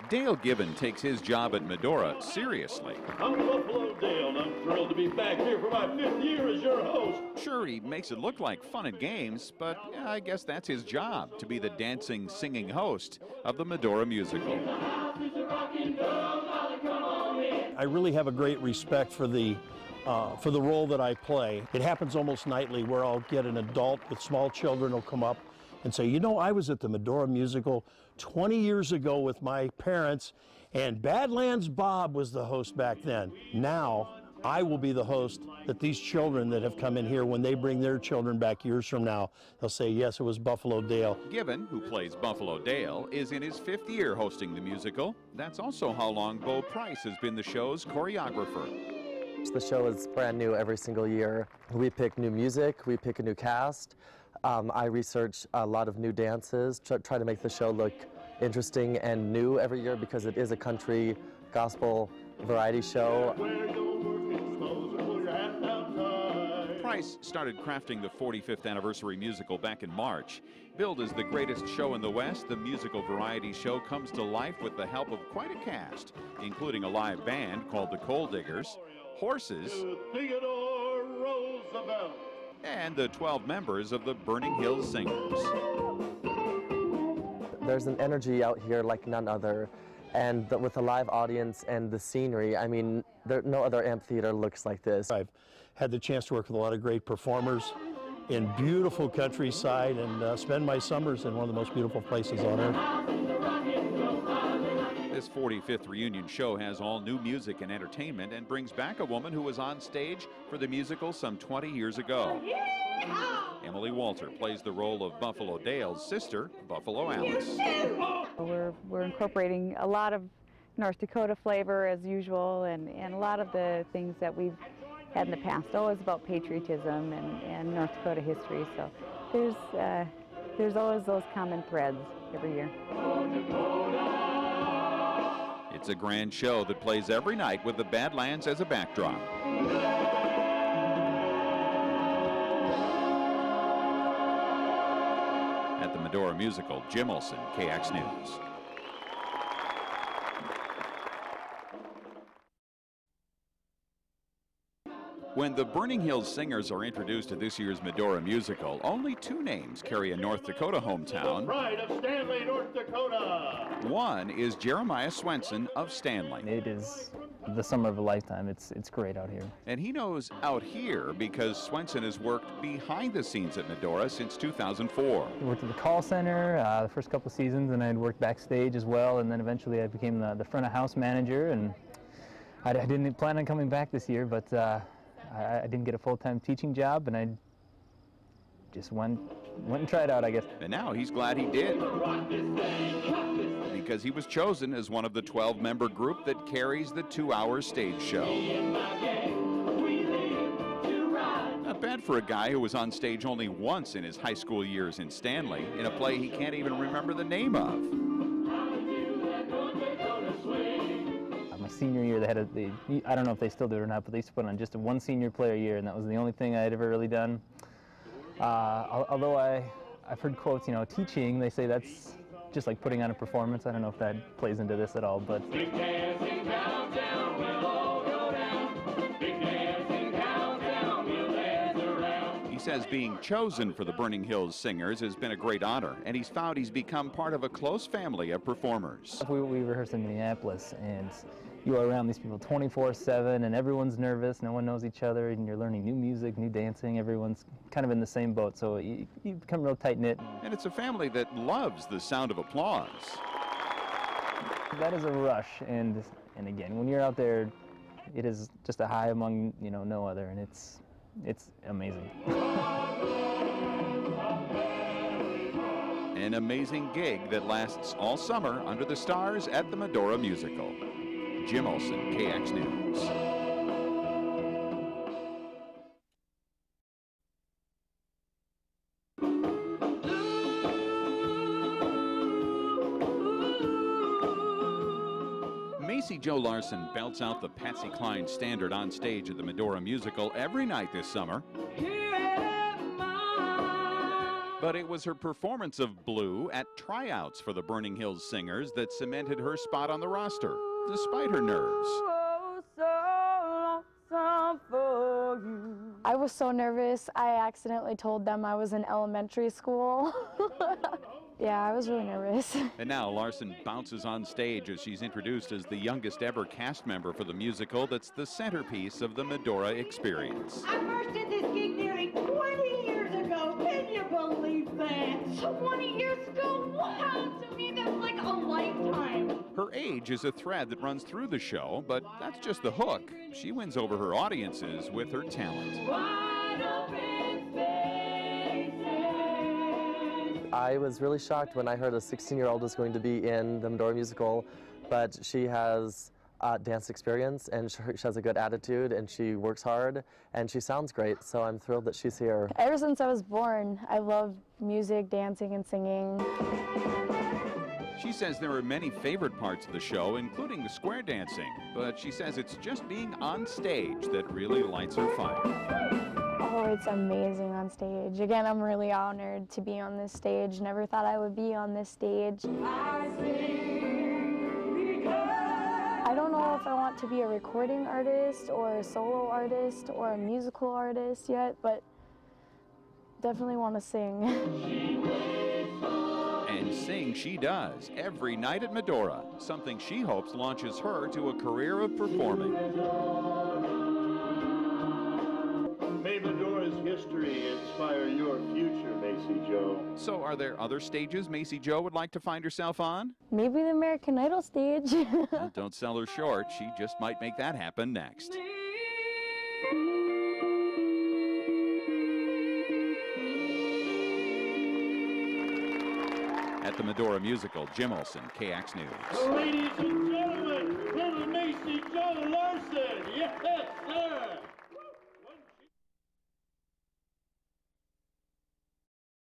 Dale Gibbon takes his job at Medora seriously. I'm Buffalo Dale, and I'm thrilled to be back here for my 5th year as your host. Sure, he makes it look like fun and games, but yeah, I guess that's his job, to be the dancing, singing host of the Medora musical. I really have a great respect for the role that I play. It happens almost nightly where I'll get an adult with small children who'll come up and say, you know, I was at the Medora musical 20 years ago with my parents, and Badlands Bob was the host back then. Now, I will be the host that these children that have come in here, when they bring their children back years from now, they'll say, yes, it was Buffalo Dale. Gibbon, who plays Buffalo Dale, is in his 5th year hosting the musical. That's also how long Bo Price has been the show's choreographer. The show is brand new every single year. We pick new music, we pick a new cast. I research a lot of new dances, try to make the show look interesting and new every year because it is a country gospel variety show. Price started crafting the 45th anniversary musical back in March. Billed as the greatest show in the West, the musical variety show comes to life with the help of quite a cast, including a live band called the Coal Diggers, horses, and the 12 members of the Burning Hills Singers. There's an energy out here like none other, and with a live audience and the scenery, I mean, no other amphitheater looks like this. I've had the chance to work with a lot of great performers in beautiful countryside and spend my summers in one of the most beautiful places on earth. This 45th reunion show has all new music and entertainment and brings back a woman who was on stage for the musical some 20 years ago. Emily Walter plays the role of Buffalo Dale's sister, Buffalo Alice. We're incorporating a lot of North Dakota flavor as usual, and a lot of the things that we've had in the past, always about patriotism and North Dakota history. So there's always those common threads every year. It's a grand show that plays every night with the Badlands as a backdrop. At the Medora musical, Jim Olson, KX News. When the Burning Hills Singers are introduced to this year's Medora musical, only 2 names carry a North Dakota hometown. Pride of Stanley, North Dakota. One is Jeremiah Swenson of Stanley. It is the summer of a lifetime. It's great out here. And he knows out here because Swenson has worked behind the scenes at Medora since 2004. I worked at the call center the first couple of seasons, and I'd worked backstage as well, and then eventually I became the front of house manager, and I didn't plan on coming back this year, but I didn't get a full-time teaching job, and I just went and tried out, I guess. And now he's glad he did, because he was chosen as one of the 12-member group that carries the 2-hour stage show. Not bad for a guy who was on stage only once in his high school years in Stanley, in a play he can't even remember the name of. My senior year, they had I don't know if they still do it or not, but they used to put on just one senior play a year, and that was the only thing I had ever really done. Although I've heard quotes, you know, teaching, they say that's just like putting on a performance. I don't know if that plays into this at all, but. He says being chosen for the Burning Hills Singers has been a great honor, and he's found he's become part of a close family of performers. We rehearse in Minneapolis, and you are around these people 24/7, and everyone's nervous, no one knows each other, and you're learning new music, new dancing, everyone's kind of in the same boat, so you become real tight-knit. And it's a family that loves the sound of applause. That is a rush, and again, when you're out there, it is just a high among, you know, no other, and it's amazing. An amazing gig that lasts all summer under the stars at the Medora musical. Jim Olson, KX News. Macy Jo Larson belts out the Patsy Cline standard on stage at the Medora musical every night this summer. But it was her performance of Blue at tryouts for the Burning Hills Singers that cemented her spot on the roster, despite her nerves. I was so nervous, I accidentally told them I was in elementary school. Yeah, I was really nervous. And now Larson bounces on stage as she's introduced as the youngest ever cast member for the musical that's the centerpiece of the Medora experience. I first did this gig nearly 20 years ago. Can you believe that? 20 years ago? Wow, to me that's like a lifetime. Her age is a thread that runs through the show, but that's just the hook. She wins over her audiences with her talent. Wide open spaces. I was really shocked when I heard a 16-year-old was going to be in the Medora musical, but she has dance experience and she has a good attitude and she works hard and she sounds great, so I'm thrilled that she's here. Ever since I was born, I loved music, dancing, and singing. She says there are many favorite parts of the show, including the square dancing, but she says it's just being on stage that really lights her fire. Oh, it's amazing on stage. Again, I'm really honored to be on this stage. Never thought I would be on this stage. I don't know if I want to be a recording artist or a solo artist or a musical artist yet, but definitely want to sing. And sing she does every night at Medora, something she hopes launches her to a career of performing. May Medora's history inspire your future, Macy Jo. So are there other stages Macy Jo would like to find herself on? Maybe the American Idol stage. Well, don't sell her short. She just might make that happen next. At the Medora musical, Jim Olson, KX News. Ladies and gentlemen, little Macy Jo Larson. Yes, sir.